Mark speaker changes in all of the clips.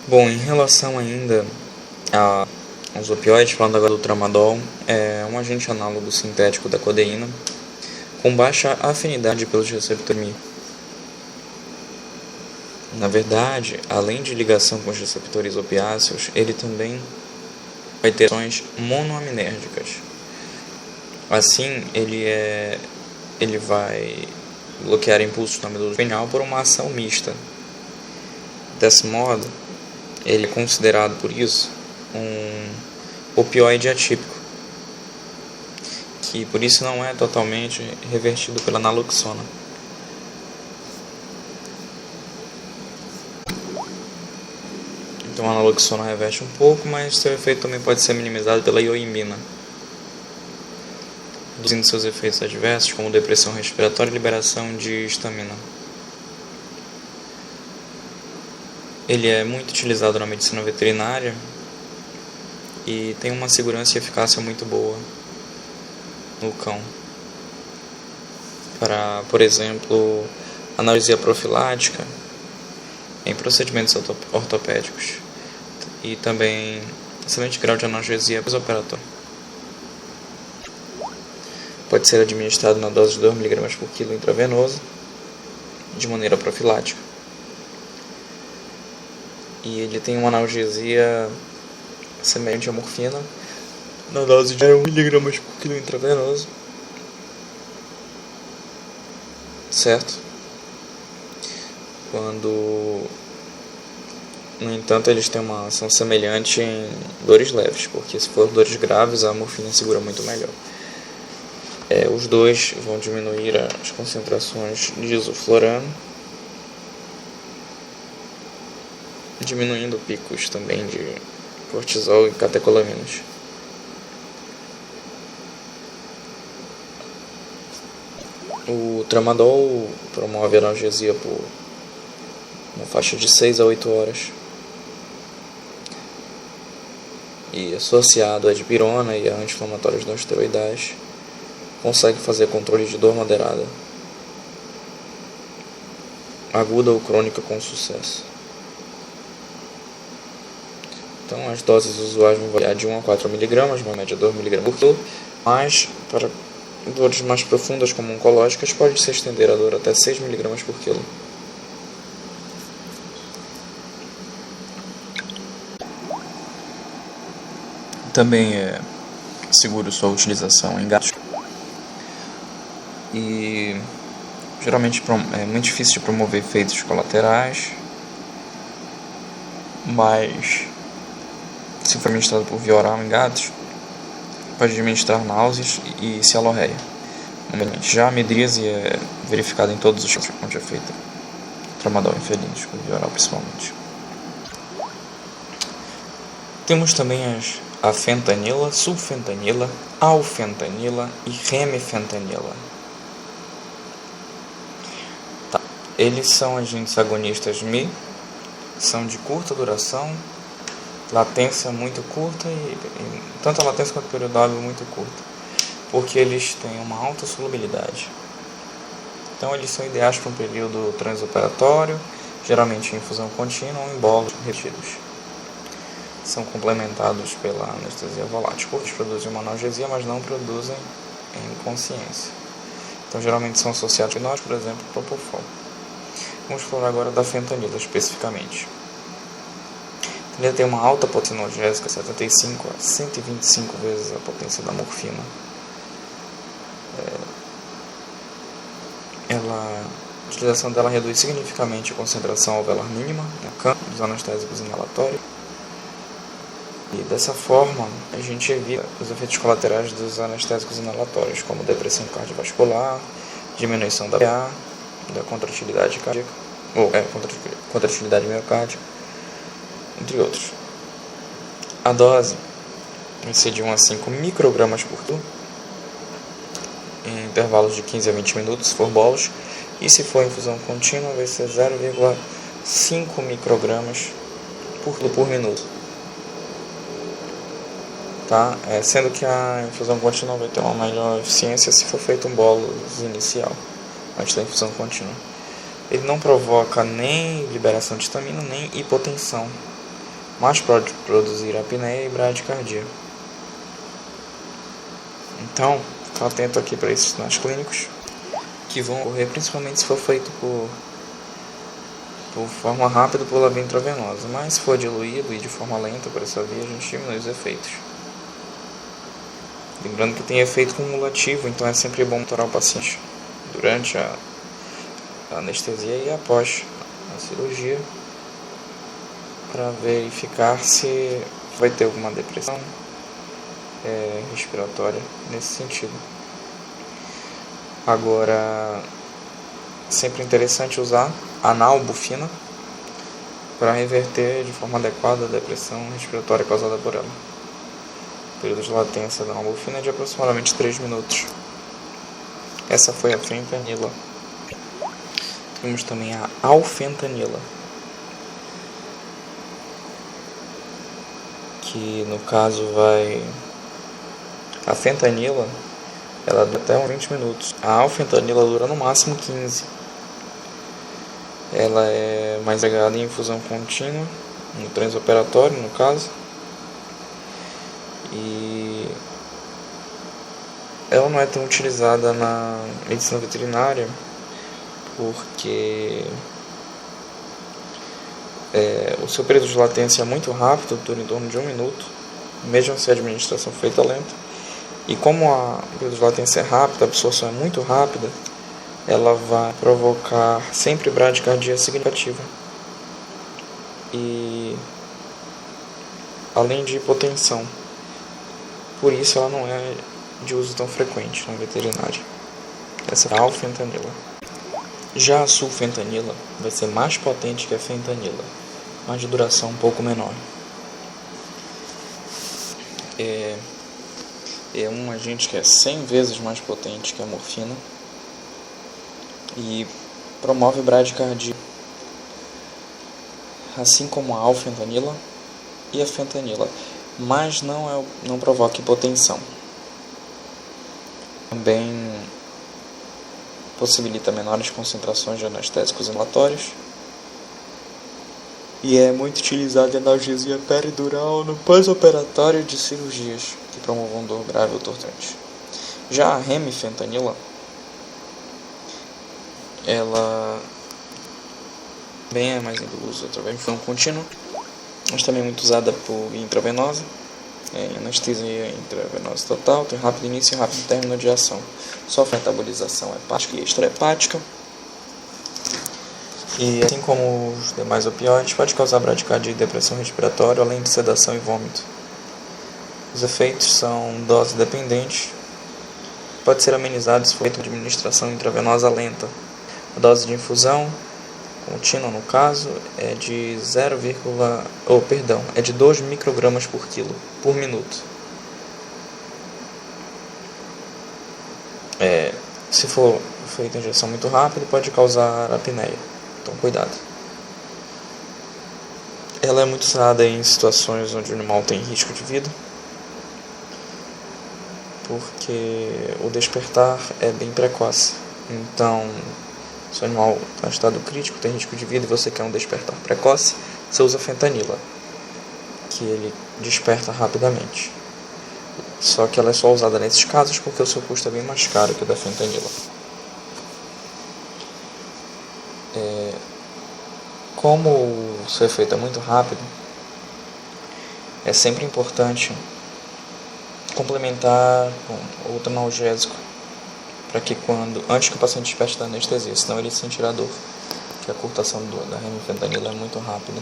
Speaker 1: Bom, em relação ainda aos opioides, falando agora do tramadol, é um agente análogo sintético da codeína, com baixa afinidade pelos receptores Mi. Na verdade, além de ligação com os receptores opiáceos, ele também vai ter ações monoaminérgicas. Assim, ele vai bloquear impulsos na medula espinhal por uma ação mista. Desse modo, ele é considerado, por isso, um opioide atípico, que por isso não é totalmente revertido pela naloxona. Então a naloxona reverte um pouco, mas seu efeito também pode ser minimizado pela ioimina, reduzindo seus efeitos adversos, como depressão respiratória e liberação de histamina. Ele é muito utilizado na medicina veterinária e tem uma segurança e eficácia muito boa no cão. Para, por exemplo, analgesia profilática em procedimentos ortopédicos e também excelente grau de analgesia pós-operatória. Pode ser administrado na dose de 2 mg por quilo intravenoso de maneira profilática. E ele tem uma analgesia semelhante à morfina na dose de 1 mg por quilo intravenoso, certo? No entanto, eles têm uma ação semelhante em dores leves, porque se for dores graves, a morfina segura muito melhor. Os dois vão diminuir as concentrações de isoflorano, diminuindo picos também de cortisol e catecolaminas. O tramadol promove analgesia por uma faixa de 6 a 8 horas. E associado à dipirona e a anti-inflamatórios não esteroidais, consegue fazer controle de dor moderada, aguda ou crônica com sucesso. Então as doses usuais vão variar de 1 a 4 mg, uma média de 2 mg por quilo, mas para dores mais profundas como oncológicas pode se estender a dor até 6 mg por quilo. Também é seguro sua utilização em gatos. E geralmente é muito difícil de promover efeitos colaterais, mas se for administrado por via oral em gatos, pode administrar náuseas e cialorreia. Já a midríase é verificada em todos os casos onde é feita tramadol em felinos, por via oral principalmente. Temos também a fentanila, sulfentanila, alfentanila e remifentanila. Eles são agentes agonistas Mi, são de curta duração, latência muito curta e tanto a latência quanto o período hábil muito curto, porque eles têm uma alta solubilidade. Então eles são ideais para um período transoperatório, geralmente em infusão contínua ou em bolos retidos. São complementados pela anestesia volátil. Eles produzem uma analgesia, mas não produzem inconsciência. Então geralmente são associados a nós, por exemplo, propofol. Vamos falar agora da fentanila especificamente. Ele tem uma alta potência analgésica, 75 a 125 vezes a potência da morfina. A utilização dela reduz significativamente a concentração alveolar mínima dos anestésicos inalatórios. E dessa forma, a gente evita os efeitos colaterais dos anestésicos inalatórios, como depressão cardiovascular, diminuição da PA, da contratilidade cardíaca, contratilidade miocárdica, entre outros. A dose vai ser de 1 a 5 microgramas por quilo, em intervalos de 15 a 20 minutos, se for bolos, e se for infusão contínua, vai ser 0,5 microgramas por minuto. Tá? Sendo que a infusão contínua vai ter uma melhor eficiência se for feito um bolus inicial, antes da infusão contínua. Ele não provoca nem liberação de histamina, nem hipotensão. mais pode produzir apneia e bradicardia. Então, fica atento aqui para esses sinais clínicos, que vão ocorrer principalmente se for feito por forma rápida pela via intravenosa, mas se for diluído e de forma lenta por essa via, a gente diminui os efeitos. Lembrando que tem efeito cumulativo, então é sempre bom monitorar o paciente durante a anestesia e após a cirurgia, para verificar se vai ter alguma depressão respiratória nesse sentido. Agora, sempre interessante usar a nalbufina para reverter de forma adequada a depressão respiratória causada por ela. O período de latência da nalbufina é de aproximadamente 3 minutos. Essa foi a fentanila. Temos também a alfentanila, que no caso a fentanila, ela dura até uns 20 minutos. A alfentanila dura no máximo 15. Ela é mais empregada em infusão contínua, no transoperatório no caso. E ela não é tão utilizada na medicina veterinária, porque o seu período de latência é muito rápido, dura em torno de 1 minuto, mesmo se a administração feita lenta. E como o período de latência é rápido, a absorção é muito rápida, ela vai provocar sempre bradicardia significativa. E além de hipotensão. Por isso ela não é de uso tão frequente na veterinária. Essa é a alfentanila. Já a sulfentanila vai ser mais potente que a fentanila, mas de duração um pouco menor. É um agente que é 100 vezes mais potente que a morfina e promove bradicardia, assim como a alfentanila e a fentanila, mas não provoca hipotensão. Também possibilita menores concentrações de anestésicos inalatórios e é muito utilizado em analgesia peridural no pós-operatório de cirurgias que promovam dor grave ou torturante. Já a remifentanila, ela bem é mais uso através de infusão contínua, mas também muito usada por intravenosa, anestesia intravenosa total, tem rápido início e rápido término de ação. Sofre metabolização hepática e extrahepática. E assim como os demais opioides, pode causar bradicardia e depressão respiratória, além de sedação e vômito. Os efeitos são dose dependentes. Pode ser amenizado se for feita administração intravenosa lenta. A dose de infusão contínua, no caso, é de 2 microgramas por quilo por minuto. Se for feita injeção muito rápida, pode causar apneia. Então, cuidado. Ela é muito usada em situações onde o animal tem risco de vida, porque o despertar é bem precoce. Então, se o animal está em estado crítico, tem risco de vida e você quer um despertar precoce, você usa fentanila, que ele desperta rapidamente. Só que ela é só usada nesses casos porque o seu custo é bem mais caro que o da fentanila. Como o seu efeito é muito rápido, é sempre importante complementar com outro analgésico, para que antes que o paciente desperte da anestesia, senão ele sentirá dor, que a curtação da remifentanila é muito rápida.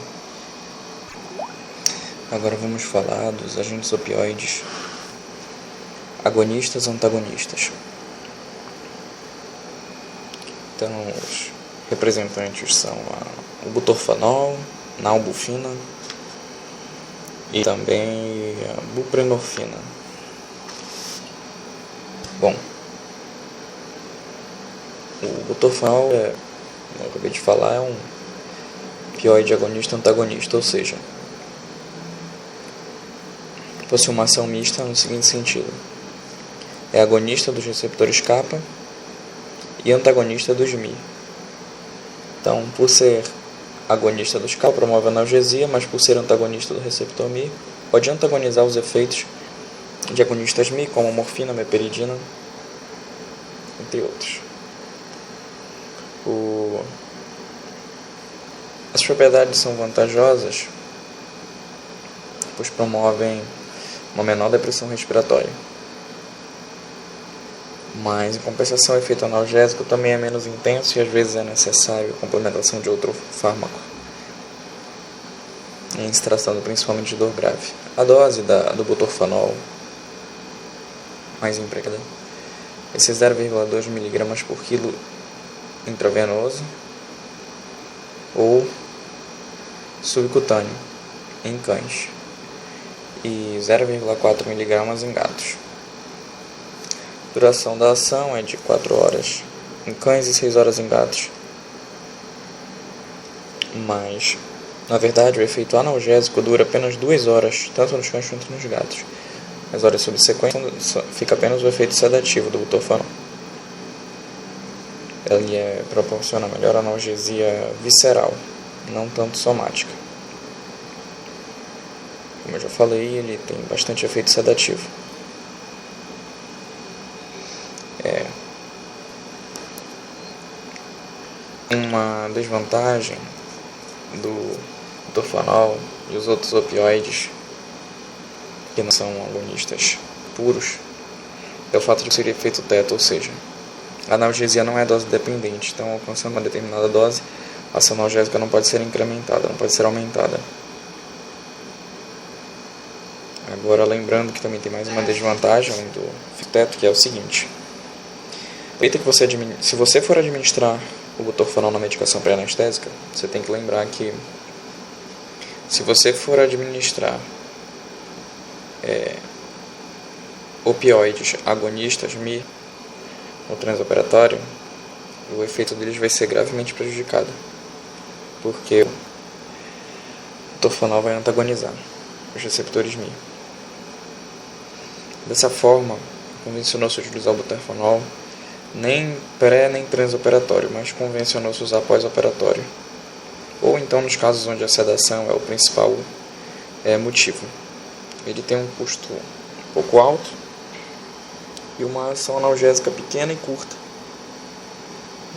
Speaker 1: Agora vamos falar dos agentes opioides agonistas e antagonistas. Então, os representantes são o butorfanol, nalbufina e também a buprenorfina. Bom, o butorfanol, como eu acabei de falar, é um opioide agonista antagonista, ou seja, possui uma ação mista no seguinte sentido: é agonista dos receptores kappa e antagonista dos Mi. Então, por ser agonista dos kappa, promove analgesia, mas por ser antagonista do receptor Mi, pode antagonizar os efeitos de agonistas Mi, como morfina, meperidina, entre outros. As propriedades são vantajosas, pois promovem uma menor depressão respiratória. Mas, em compensação, o efeito analgésico também é menos intenso e às vezes é necessário a complementação de outro fármaco, em se tratando principalmente de dor grave. A dose do butorfanol mais empregada é 0,2 mg por quilo intravenoso ou subcutâneo em cães e 0,4 mg em gatos. Duração da ação é de 4 horas em cães e 6 horas em gatos. Mas, na verdade, o efeito analgésico dura apenas 2 horas, tanto nos cães quanto nos gatos. Nas horas subsequentes, fica apenas o efeito sedativo do butorfanol. Ele proporciona melhor analgesia visceral, não tanto somática. Como eu já falei, ele tem bastante efeito sedativo. Uma desvantagem do butorfanol e os outros opioides que não são agonistas puros é o fato de ser efeito teto, ou seja, a analgesia não é dose dependente, então alcançando uma determinada dose, a ação analgésica não pode ser incrementada, não pode ser aumentada. Agora, lembrando que também tem mais uma desvantagem do teto, que é o seguinte: se você for administrar o butorfanol na medicação pré-anestésica, você tem que lembrar que se você for administrar opioides agonistas Mi no transoperatório, o efeito deles vai ser gravemente prejudicado, porque o butorfanol vai antagonizar os receptores Mi. Dessa forma, convencionou-se utilizar o butorfanol nem pré nem transoperatório, mas convencionou-se usar pós-operatório, ou então nos casos onde a sedação é o principal motivo. Ele tem um custo um pouco alto e uma ação analgésica pequena e curta,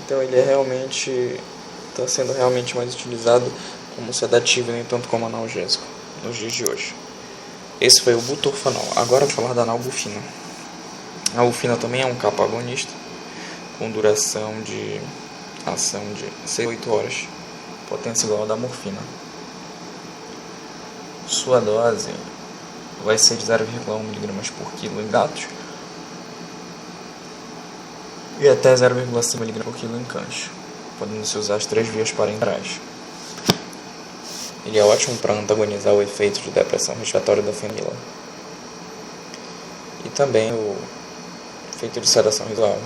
Speaker 1: então ele está sendo realmente mais utilizado como sedativo e nem tanto como analgésico nos dias de hoje. Esse foi o butorfanol. Agora vou falar da nalbufina. A nalbufina também é um kappa agonista com duração de ação de 6 a 8 horas, potência igual a da morfina. Sua dose vai ser de 0,1 mg por quilo em gatos e até 0,5 mg por quilo em cães, podendo se usar as 3 vias parenterais. Ele é ótimo para antagonizar o efeito de depressão respiratória da fenila e também o efeito de sedação residual,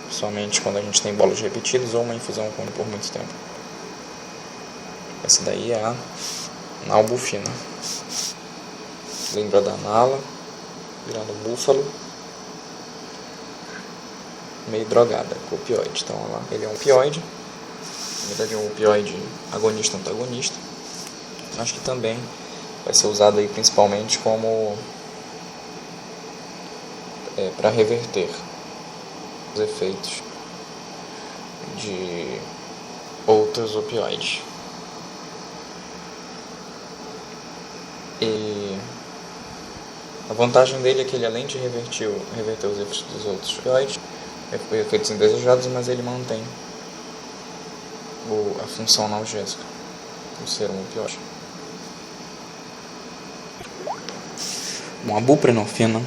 Speaker 1: somente quando a gente tem bolos repetidos ou uma infusão com por muito tempo. Essa daí é a nalbufina. Lembra da nala, virando búfalo, meio drogada, com opioide. Então, lá, ele é um opioide, na verdade é um opioide agonista-antagonista. Acho que também vai ser usado aí principalmente como para reverter os efeitos de outros opioides. E a vantagem dele é que ele, além de reverter os efeitos dos outros opioides, efeitos indesejados, mas ele mantém a função analgésica, por ser um opioide. A buprenorfina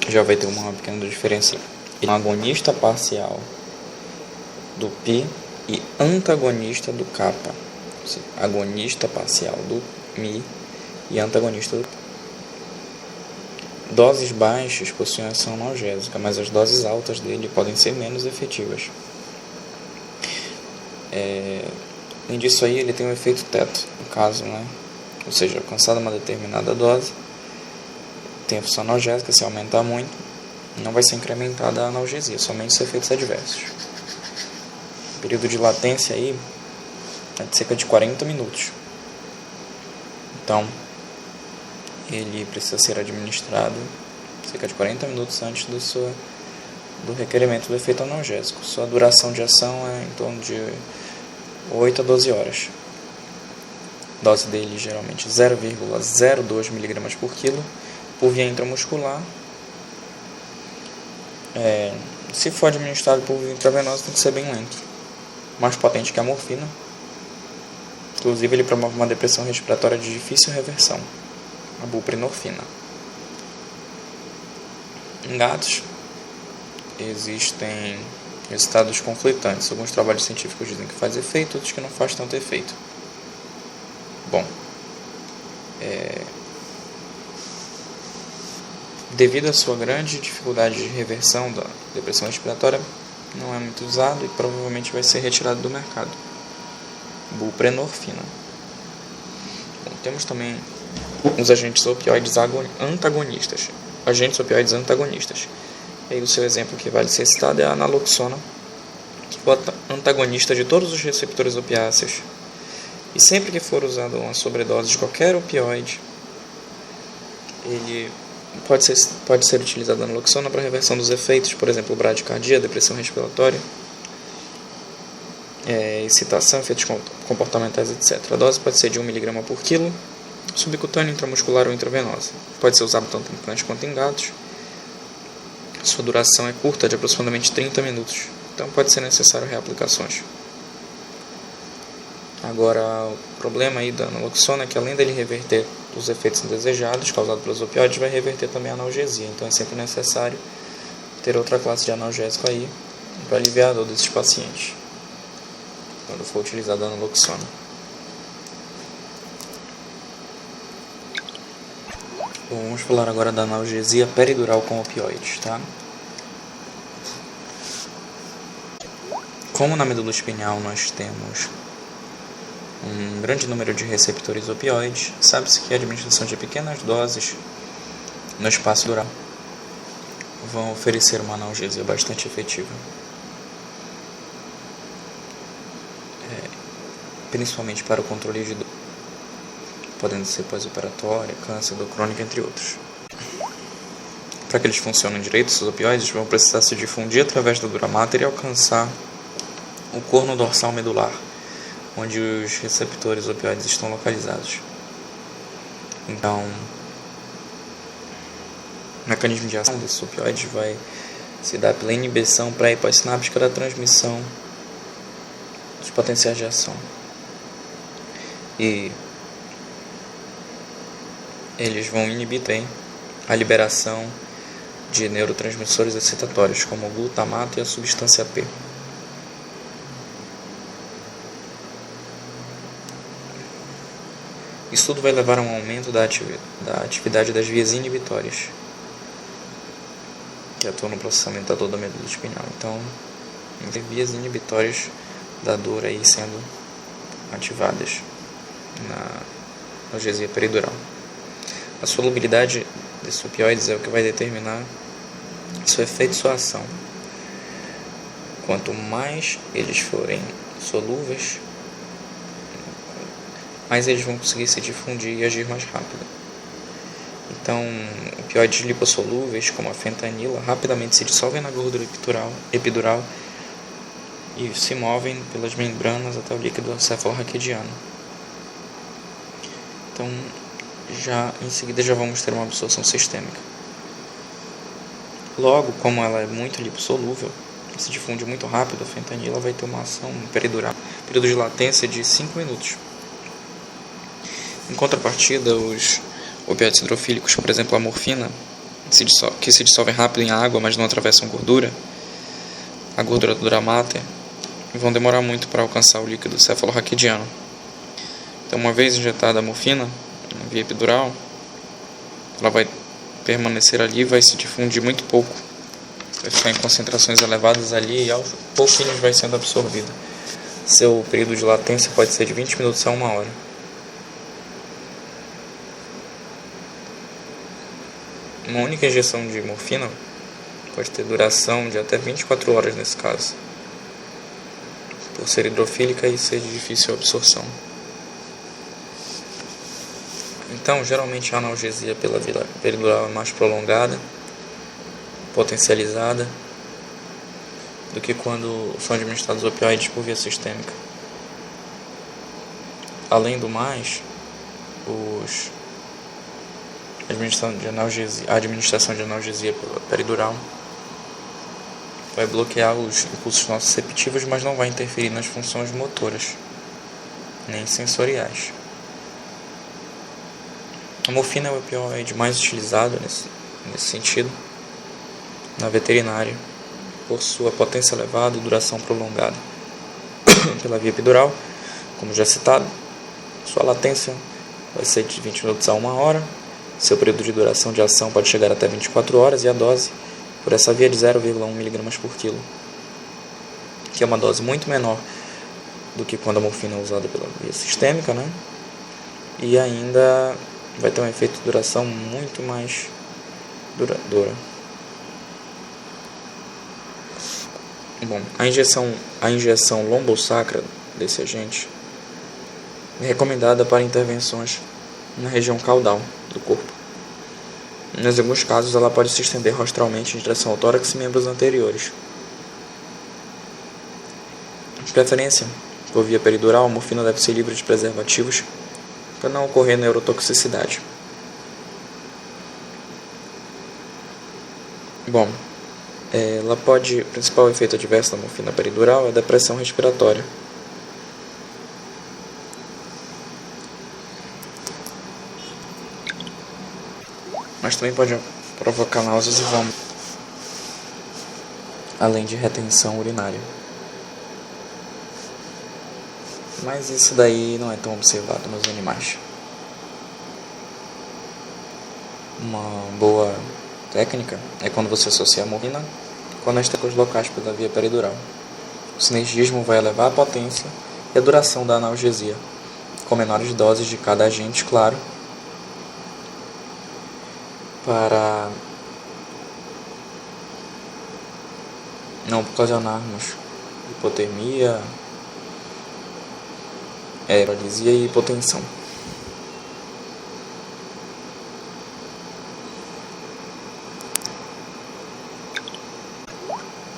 Speaker 1: já vai ter uma pequena diferença. Ele é um agonista parcial do Pi e antagonista do kappa. Agonista parcial do Mi e antagonista do Pi. Doses baixas possuem ação analgésica, mas as doses altas dele podem ser menos efetivas. Além disso aí, ele tem um efeito teto, no caso, ou seja, alcançada uma determinada dose, tem a função analgésica. Se aumentar muito, não vai ser incrementada a analgesia, somente os efeitos adversos. período de latência aí é de cerca de 40 minutos. Então, ele precisa ser administrado cerca de 40 minutos antes do requerimento do efeito analgésico. Sua duração de ação é em torno de 8 a 12 horas. Dose dele geralmente 0,02 mg por quilo por via intramuscular. Se for administrado por via intravenosa, tem que ser bem lento. Mais potente que a morfina. Inclusive, ele promove uma depressão respiratória de difícil reversão, a buprenorfina. Em gatos, existem resultados conflitantes. Alguns trabalhos científicos dizem que faz efeito, outros que não faz tanto efeito. Bom, devido à sua grande dificuldade de reversão da depressão respiratória, não é muito usado e provavelmente vai ser retirado do mercado. Buprenorfina. Bom, temos também os agentes opioides antagonistas. Agentes opioides antagonistas. E aí o seu exemplo que vale ser citado é a naloxona, que é o antagonista de todos os receptores opiáceos. E sempre que for usado uma sobredose de qualquer opioide, ele pode ser utilizado a naloxona para reversão dos efeitos, por exemplo, bradicardia, depressão respiratória, excitação, efeitos comportamentais, etc. A dose pode ser de 1 mg por quilo, subcutânea, intramuscular ou intravenosa. Pode ser usado tanto em cães quanto em gatos. Sua duração é curta, de aproximadamente 30 minutos, então pode ser necessário reaplicações. Agora, o problema aí da naloxona é que, além dele reverter os efeitos indesejados causados pelos opioides, vai reverter também a analgesia. Então é sempre necessário ter outra classe de analgésico aí para aliviar a dor desses pacientes quando for utilizada a naloxona. Bom, vamos falar agora da analgesia peridural com opioides, tá? Como na medula espinhal nós temos um grande número de receptores opioides, sabe-se que a administração de pequenas doses no espaço dural vão oferecer uma analgesia bastante efetiva, principalmente para o controle de dor, podendo ser pós-operatória, câncer, dor crônica, entre outros. Para que eles funcionem direito, os opioides vão precisar se difundir através da dura mater e alcançar o corno dorsal medular, onde os receptores opioides estão localizados. Então, o mecanismo de ação desses opioides vai se dar pela inibição pré e pós-sináptica da transmissão dos potenciais de ação. E eles vão inibir também a liberação de neurotransmissores excitatórios, como o glutamato e a substância P. Isso tudo vai levar a um aumento da atividade das vias inibitórias, que atuam no processamento da dor da medula espinhal. Então, tem vias inibitórias da dor aí sendo ativadas na analgesia peridural. A solubilidade desses opioides é o que vai determinar seu efeito e sua ação. Quanto mais eles forem solúveis, mais eles vão conseguir se difundir e agir mais rápido. Então, opioides lipossolúveis, como a fentanila, rapidamente se dissolvem na gordura epidural e se movem pelas membranas até o líquido cefalorraquidiano. Então, em seguida já vamos ter uma absorção sistêmica. Logo, como ela é muito lipossolúvel, se difunde muito rápido, a fentanila vai ter uma ação peridural, período de latência de 5 minutos. Em contrapartida, os opioides hidrofílicos, por exemplo a morfina, que se dissolvem rápido em água, mas não atravessam gordura, a gordura dura mater, vão demorar muito para alcançar o líquido cefalorraquidiano. Então, uma vez injetada a morfina na via epidural, ela vai permanecer ali e vai se difundir muito pouco. Vai ficar em concentrações elevadas ali e aos pouquinhos vai sendo absorvida. Seu período de latência pode ser de 20 minutos a 1 hora. Uma única injeção de morfina pode ter duração de até 24 horas nesse caso, por ser hidrofílica e ser de difícil absorção. Então, geralmente a analgesia pela via peridural é mais prolongada, potencializada, do que quando são administrados opioides por via sistêmica. Além do mais, a administração de analgesia pela peridural vai bloquear os impulsos nociceptivos, mas não vai interferir nas funções motoras, nem sensoriais. A morfina é o opioide mais utilizado nesse sentido na veterinária, por sua potência elevada e duração prolongada. Pela via epidural, como já citado, sua latência vai ser de 20 minutos a 1 hora, seu período de duração de ação pode chegar até 24 horas e a dose por essa via de 0,1 mg por quilo, que é uma dose muito menor do que quando a morfina é usada pela via sistêmica, né? E ainda vai ter um efeito de duração muito mais duradoura. Bom, a injeção lombosacra desse agente é recomendada para intervenções na região caudal do corpo. Em alguns casos, ela pode se estender rostralmente em direção ao tórax e membros anteriores. De preferência, por via peridural, a morfina deve ser livre de preservativos para não ocorrer neurotoxicidade. Bom, o principal efeito adverso da morfina peridural é a depressão respiratória. Mas também pode provocar náuseas e vômito, além de retenção urinária. Mas isso daí não é tão observado nos animais. Uma boa técnica é quando você associa a morfina com anestésicos locais pela via peridural. O sinergismo vai elevar a potência e a duração da analgesia, com menores doses de cada agente, claro, para não ocasionarmos hipotermia, paralisia e hipotensão.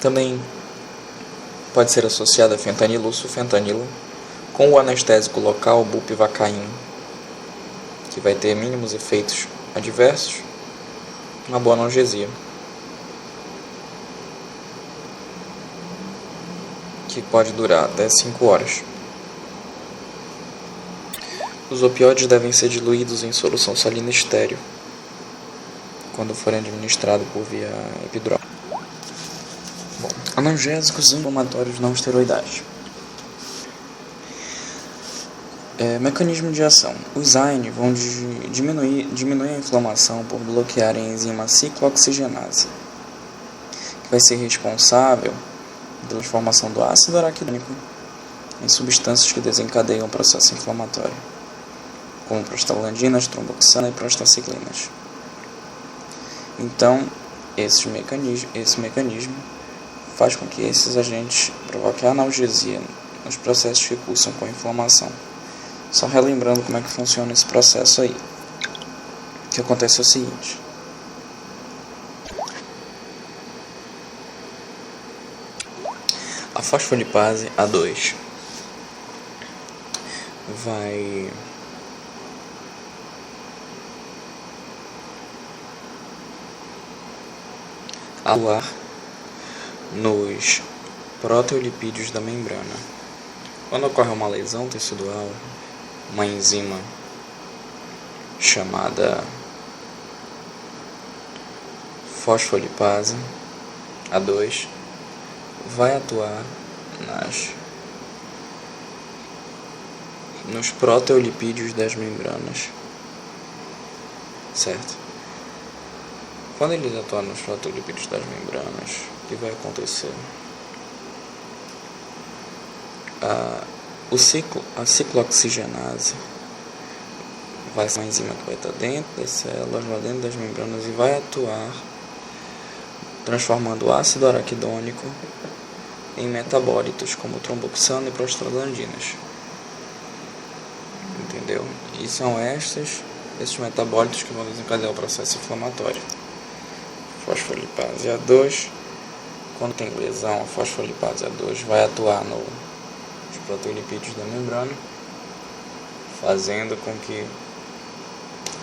Speaker 1: Também pode ser associada a fentanilo ou sulfentanilo com o anestésico local bupivacaína, que vai ter mínimos efeitos adversos, uma boa analgesia, que pode durar até 5 horas. Os opioides devem ser diluídos em solução salina estéril quando forem administrados por via epidural. Bom, analgésicos inflamatórios não esteroidais. Mecanismo de ação. Os AINE vão diminuir a inflamação por bloquearem a enzima ciclooxigenase, que vai ser responsável pela transformação do ácido araquidônico em substâncias que desencadeiam o processo inflamatório, como prostaglandinas, tromboxana e prostaciclinas. Então, esse mecanismo faz com que esses agentes provoquem analgesia nos processos que cursam com a inflamação. Só relembrando como é que funciona esse processo aí. O que acontece é o seguinte: a fosfolipase A2 vai atuar nos proteolipídios da membrana. Quando ocorre uma lesão tecidual, uma enzima chamada fosfolipase A2 vai atuar nos proteolipídios das membranas, certo? Quando eles atuam nos proteolipídios das membranas, o que vai acontecer? A ciclooxigenase vai ser uma enzima que vai estar dentro das células, lá dentro das membranas, e vai atuar transformando o ácido araquidônico em metabólitos como tromboxano e prostaglandinas. Entendeu? E são esses metabólitos que vão desencadear o processo inflamatório. Fosfolipase A2, quando tem lesão, a fosfolipase A2 vai atuar nos proteolipídios da membrana, fazendo com que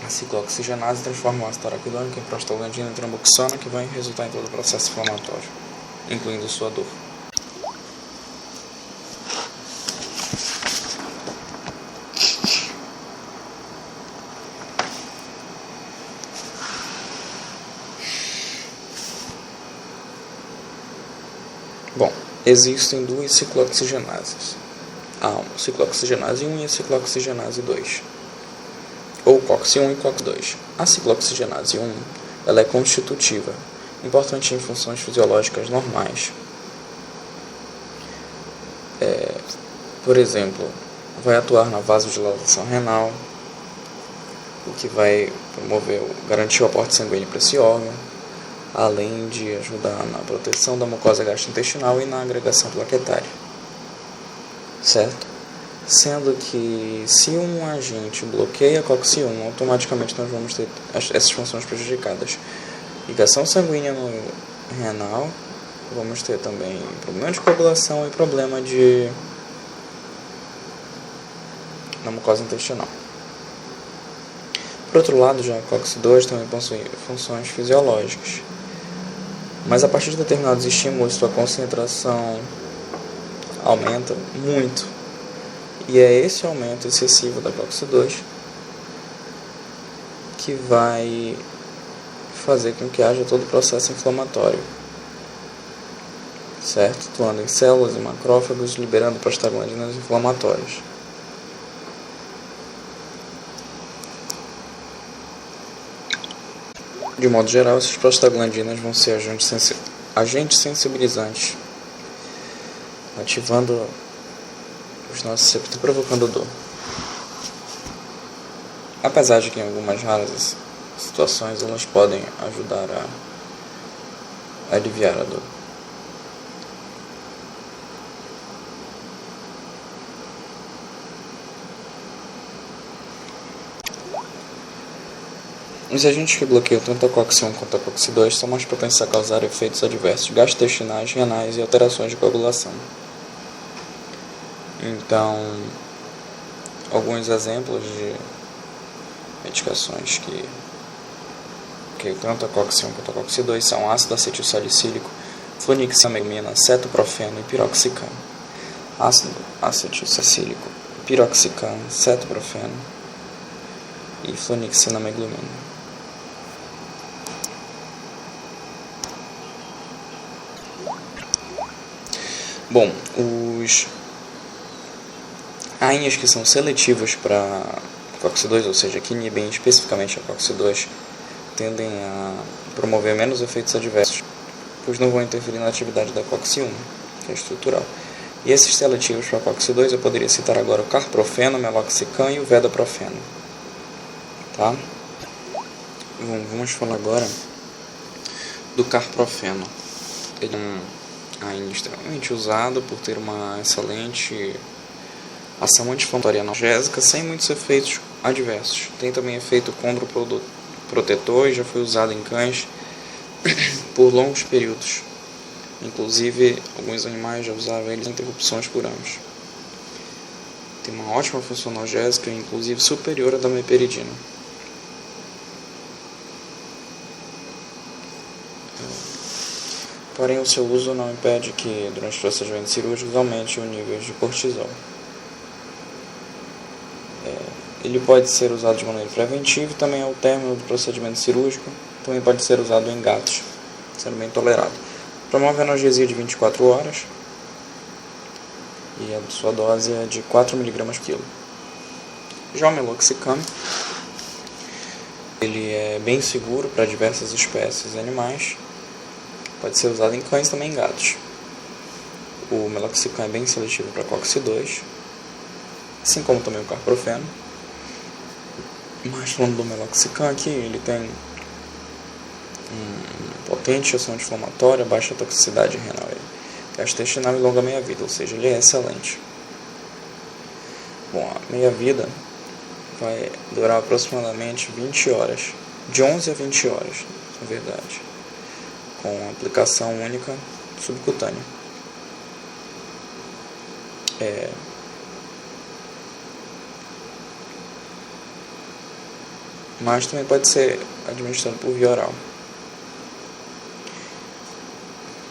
Speaker 1: a ciclooxigenase transforme o ácido araquidônico em prostaglandina e tromboxana, que vai resultar em todo o processo inflamatório, incluindo sua dor. Bom, existem duas ciclooxigenases. Há a ciclooxigenase 1 e a ciclooxigenase 2, ou COX-1 e COX-2. A ciclooxigenase 1 ela é constitutiva, importante em funções fisiológicas normais. Por exemplo, vai atuar na vasodilatação renal, o que vai garantir o aporte sanguíneo para esse órgão, além de ajudar na proteção da mucosa gastrointestinal e na agregação plaquetária. Certo? Sendo que se um agente bloqueia a COX-1, automaticamente nós vamos ter essas funções prejudicadas. Ligação sanguínea no renal, vamos ter também problema de coagulação e problema na mucosa intestinal. Por outro lado, já a COX-2 também possui funções fisiológicas, mas a partir de determinados estímulos sua concentração aumenta muito, e é esse aumento excessivo da COX-2 que vai fazer com que haja todo o processo inflamatório, certo? Atuando em células e macrófagos, liberando prostaglandinas inflamatórias. De modo geral, esses prostaglandinas vão ser agentes sensibilizantes, ativando os nossos receptores, provocando dor. Apesar de que em algumas raras situações elas podem ajudar a aliviar a dor. Os agentes que bloqueiam tanto a COX-1 quanto a COX-2 são mais propensos a causar efeitos adversos gastrointestinais, renais e alterações de coagulação. Então, alguns exemplos de medicações que tanto a COX-1 quanto a COX-2 são ácido acetilsalicílico, flunixamina, cetoprofeno e piroxicam. Ácido acetilsalicílico, piroxicam, cetoprofeno e flunixamina. Bom, os AINES que são seletivos para COX-2, ou seja, que inibem especificamente a COX-2, tendem a promover menos efeitos adversos, pois não vão interferir na atividade da COX-1, que é estrutural. E esses seletivos para COX-2 eu poderia citar agora o carprofeno, o meloxicam e o vedaprofeno. Tá? Vamos falar agora do carprofeno. Ele é um AINE extremamente usado por ter uma excelente ação anti-inflamatória analgésica sem muitos efeitos adversos. Tem também efeito condroprotetor e já foi usado em cães por longos períodos. Inclusive, alguns animais já usavam eles em interrupções por anos. Tem uma ótima função analgésica, inclusive superior à da meperidina. Porém, o seu uso não impede que, durante procedimentos cirúrgicos, aumente o nível de cortisol. Ele pode ser usado de maneira preventiva e também ao término do procedimento cirúrgico. Também pode ser usado em gatos, sendo bem tolerado. Promove analgesia de 24 horas e a sua dose é de 4 mg por quilo. Já o meloxicam, ele é bem seguro para diversas espécies animais. Pode ser usado em cães e também em gatos. O meloxicam é bem seletivo para COX-2, assim como também o carprofeno. Mas falando do meloxicam aqui, ele tem potente ação anti-inflamatória, baixa toxicidade renal. gastrointestinal e longa meia-vida, ou seja, ele é excelente. Bom, a meia-vida vai durar aproximadamente 20 horas, de 11 a 20 horas, na verdade, com aplicação única subcutânea. Mas também pode ser administrado por via oral.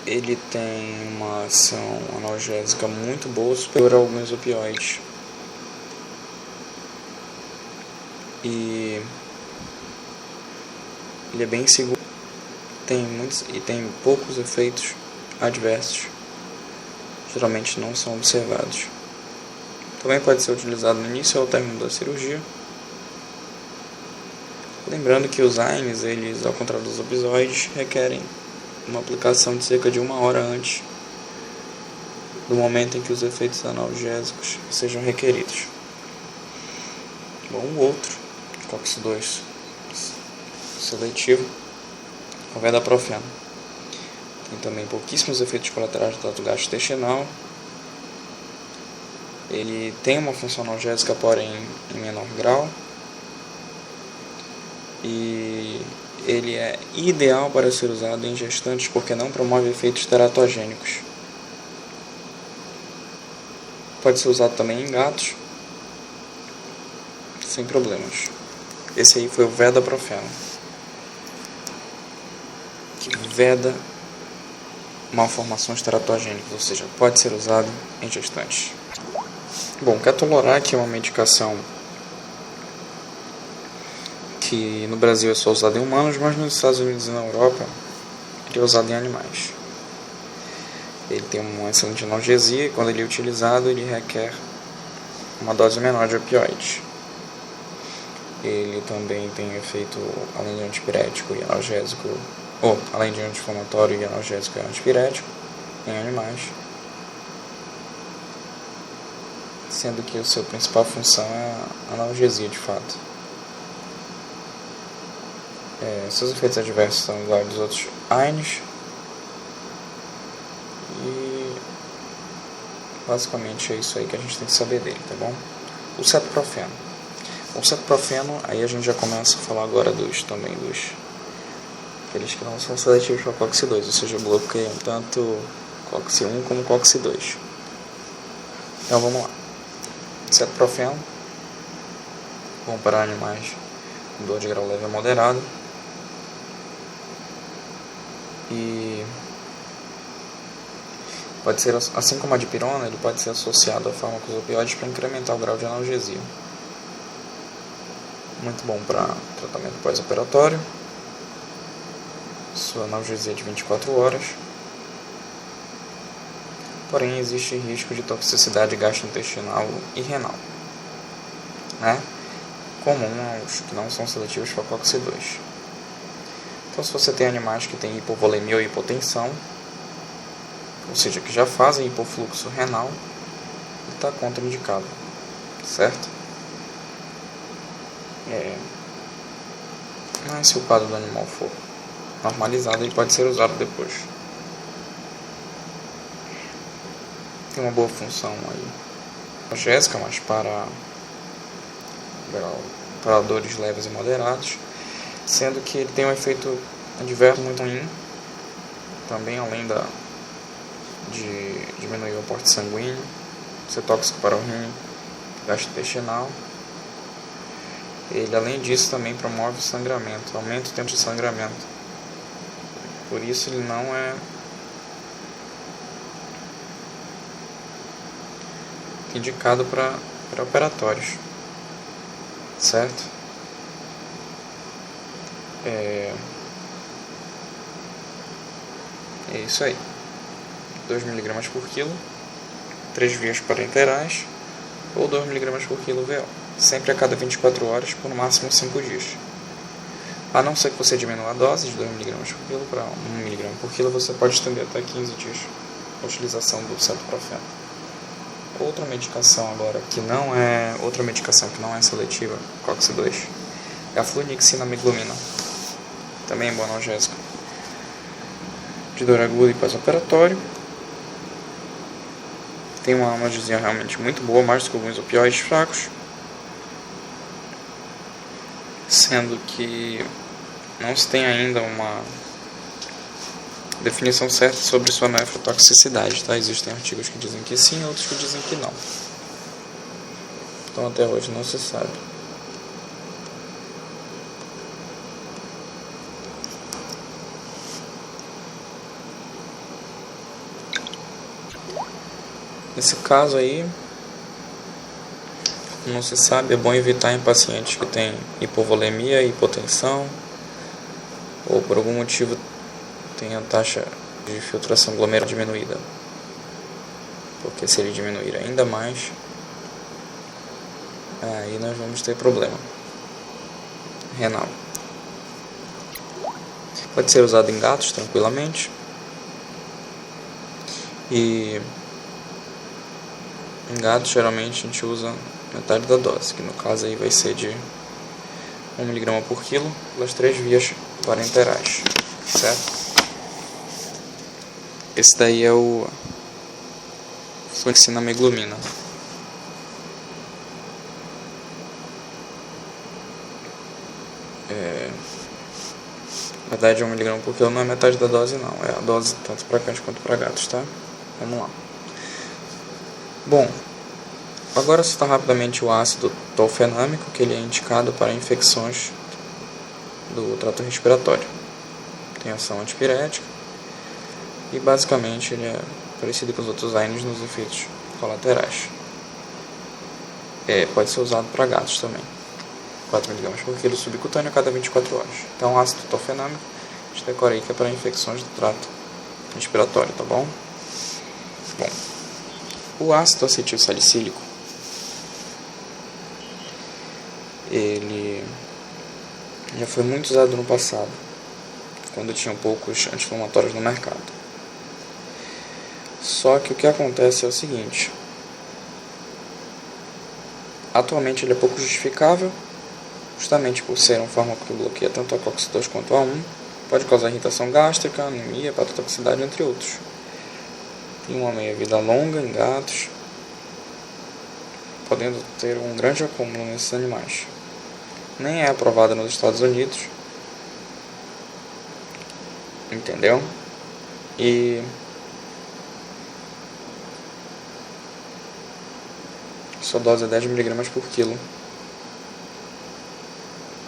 Speaker 1: Ele tem uma ação analgésica muito boa, superior a alguns opioides. E ele é bem seguro, tem poucos efeitos adversos, geralmente não são observados. Também pode ser utilizado no início ou ao término da cirurgia. Lembrando que os AINES, eles, ao contrário dos opioides, requerem uma aplicação de cerca de 1 hora antes do momento em que os efeitos analgésicos sejam requeridos. Bom, o outro, COX-2 seletivo, é o Verdaprofeno. Tem também pouquíssimos efeitos colaterais do trato gastrointestinal. Ele tem uma função analgésica, porém em menor grau. E ele é ideal para ser usado em gestantes porque não promove efeitos teratogênicos. Pode ser usado também em gatos, sem problemas. Esse aí foi o Verdaprofeno, que veda malformações teratogênicas, ou seja, pode ser usado em gestantes. Bom, Ketorolac é uma medicação que no Brasil é só usado em humanos, mas nos Estados Unidos e na Europa ele é usado em animais. Ele tem uma excelente analgesia e quando ele é utilizado ele requer uma dose menor de opioides. Ele também tem efeito, além de antipirético e analgésico, ou além de anti-inflamatório e analgésico e antipirético, em animais, sendo que a sua principal função é a analgesia de fato. Seus efeitos adversos são iguais dos outros AINES e basicamente é isso aí que a gente tem que saber dele, tá bom? O Cetoprofeno. O Cetoprofeno, aí a gente já começa a falar agora aqueles que não são seletivos para COX-2, ou seja, bloqueiam tanto COX-1 como COX-2. Então vamos lá. Cetoprofeno, bom para animais com dor de grau leve a moderado. E pode ser, assim como a dipirona, ele pode ser associado a fármacos opioides para incrementar o grau de analgesia. Muito bom para tratamento pós-operatório. Sua analgesia é de 24 horas. Porém, existe risco de toxicidade gastrointestinal e renal, comum aos que não são seletivos para COX-2. Então, se você tem animais que têm hipovolemia ou hipotensão, ou seja, que já fazem hipofluxo renal, ele está contraindicado, certo? Mas se o quadro do animal for normalizado, ele pode ser usado depois. Tem uma boa função aí analgésica, mas para dores leves e moderados, sendo que ele tem um efeito adverso muito ruim, também além de diminuir o aporte sanguíneo, ser tóxico para o rim, gastrointestinal. Ele, além disso, também promove o sangramento, aumenta o tempo de sangramento. Por isso ele não é indicado para operatórios, certo? É isso aí. 2 mg por quilo, 3 vias parenterais ou 2 mg por quilo VO, sempre a cada 24 horas por no máximo 5 dias. A não ser que você diminua a dose de 2 mg por quilo para 1 mg por quilo, você pode estender até 15 dias a utilização do Cetoprofeno. Outra medicação que não é seletiva COX-2 é a flunixina-meglumina, também é bom analgésico de dor aguda e pós-operatório. Tem uma analgesia realmente muito boa, mais do que alguns opioides fracos, sendo que não se tem ainda uma definição certa sobre sua nefrotoxicidade, tá? Existem artigos que dizem que sim, outros que dizem que não. Então até hoje não se sabe. Nesse caso aí, não se sabe, é bom evitar em pacientes que têm hipovolemia, hipotensão, ou por algum motivo tem a taxa de filtração glomerular diminuída. Porque se ele diminuir ainda mais, aí nós vamos ter problema renal. Pode ser usado em gatos tranquilamente. E em gatos geralmente a gente usa metade da dose, que no caso aí vai ser de 1 mg por quilo pelas 3 vias parenterais, certo? Esse daí é o fluoxetinameglumina. Na verdade, 1 mg por quilo não é metade da dose, não. É a dose tanto para cães quanto para gatos, tá? Vamos lá. Bom, agora citar rapidamente o ácido tolfenâmico, que ele é indicado para infecções do trato respiratório. Tem ação antipirética e basicamente ele é parecido com os outros AINES nos efeitos colaterais. Pode ser usado para gatos também. 4 mg por quilo subcutâneo a cada 24 horas. Então, ácido tolfenâmico, a gente decora aí que é para infecções do trato respiratório, tá bom? Bom, o ácido acetil salicílico, ele já foi muito usado no passado, quando tinham poucos anti-inflamatórios no mercado. Só que o que acontece é o seguinte: atualmente ele é pouco justificável, justamente por ser um fármaco que bloqueia tanto a COX-2 quanto a 1, pode causar irritação gástrica, anemia, hepatotoxicidade, entre outros. Tem uma meia-vida longa em gatos, podendo ter um grande acúmulo nesses animais. Nem é aprovada nos Estados Unidos, entendeu? E sua dose é 10 mg por quilo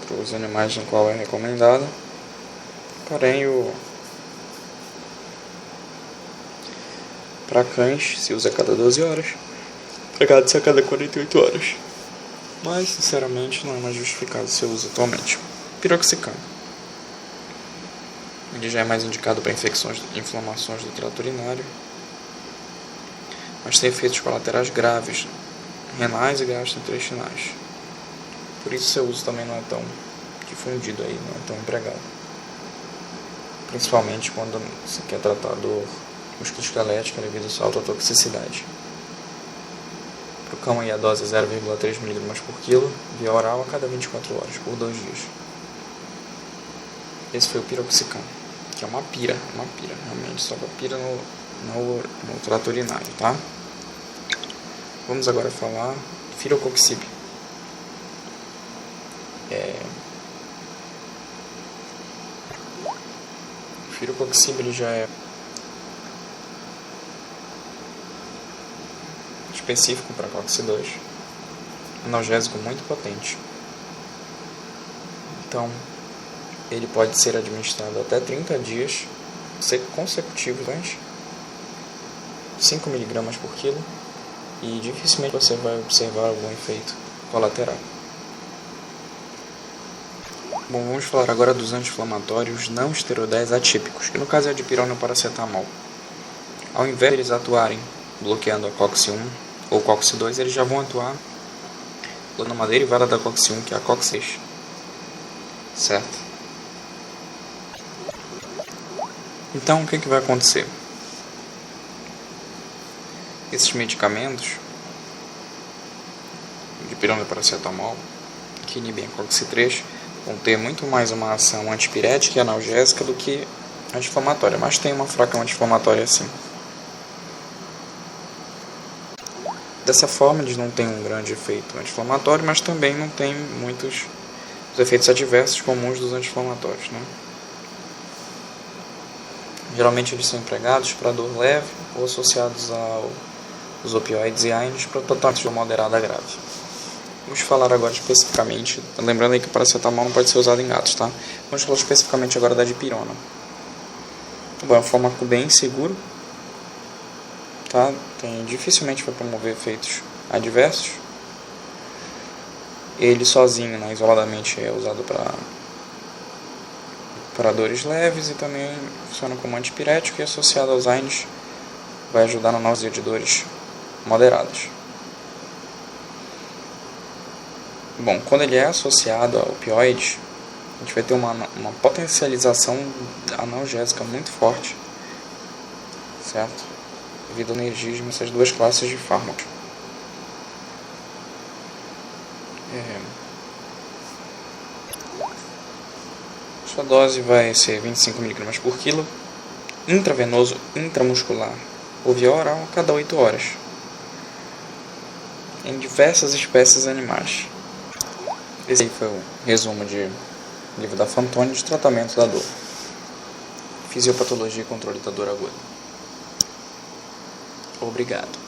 Speaker 1: para os animais no qual é recomendada. Porém, para cães se usa a cada 12 horas, para gatos a cada 48 horas. Mas, sinceramente, não é mais justificado seu uso atualmente. Piroxicam. Ele já é mais indicado para infecções e inflamações do trato urinário, mas tem efeitos colaterais graves, renais e gastrointestinais. Por isso seu uso também não é tão difundido aí, não é tão empregado. Principalmente quando você quer tratar dor musculoesquelética devido à sua alta toxicidade. Para o cão aí a dose é 0,3 mg por quilo, via oral a cada 24 horas, por 2 dias. Esse foi o piroxicam, que é uma pira, realmente, só que a pira no trato urinário, tá? Vamos agora falar de firocoxib. O firocoxib ele já é específico para COX-2, analgésico muito potente. Então, ele pode ser administrado até 30 dias consecutivos, 5 mg por quilo, e dificilmente você vai observar algum efeito colateral. Bom, vamos falar agora dos anti-inflamatórios não esteroidais atípicos, que no caso é a dipirona e o paracetamol. Ao invés de eles atuarem bloqueando a COX-1 ou COX-2, eles já vão atuar dando uma derivada da COX-1, que é a COX-6. Certo? Então, o que vai acontecer? Esses medicamentos, dipirona e paracetamol, que inibem a COX-3, vão ter muito mais uma ação antipirética e analgésica do que anti-inflamatória, mas tem uma fraca anti-inflamatória sim. Dessa forma, eles não têm um grande efeito anti-inflamatório, mas também não têm muitos os efeitos adversos comuns dos anti-inflamatórios, né? Geralmente eles são empregados para dor leve ou associados aos opioides e AINES para tratamento de moderada a grave. Vamos falar agora especificamente, lembrando aí que o paracetamol não pode ser usado em gatos, tá? Vamos falar especificamente agora da dipirona. Bom, é um fármaco bem seguro, tá? Dificilmente vai promover efeitos adversos. Ele sozinho, né, isoladamente, é usado para dores leves e também funciona como antipirético e associado aos AINES vai ajudar na náusea de dores moderadas. Bom, quando ele é associado a opioides, a gente vai ter uma potencialização analgésica muito forte, certo? Devido ao energismo dessas duas classes de fármacos. Sua dose vai ser 25 mg por quilo, intravenoso, intramuscular ou via oral a cada 8 horas, em diversas espécies animais. Esse aí foi o resumo de livro da Fantoni de tratamento da dor. Fisiopatologia e controle da dor aguda. Obrigado.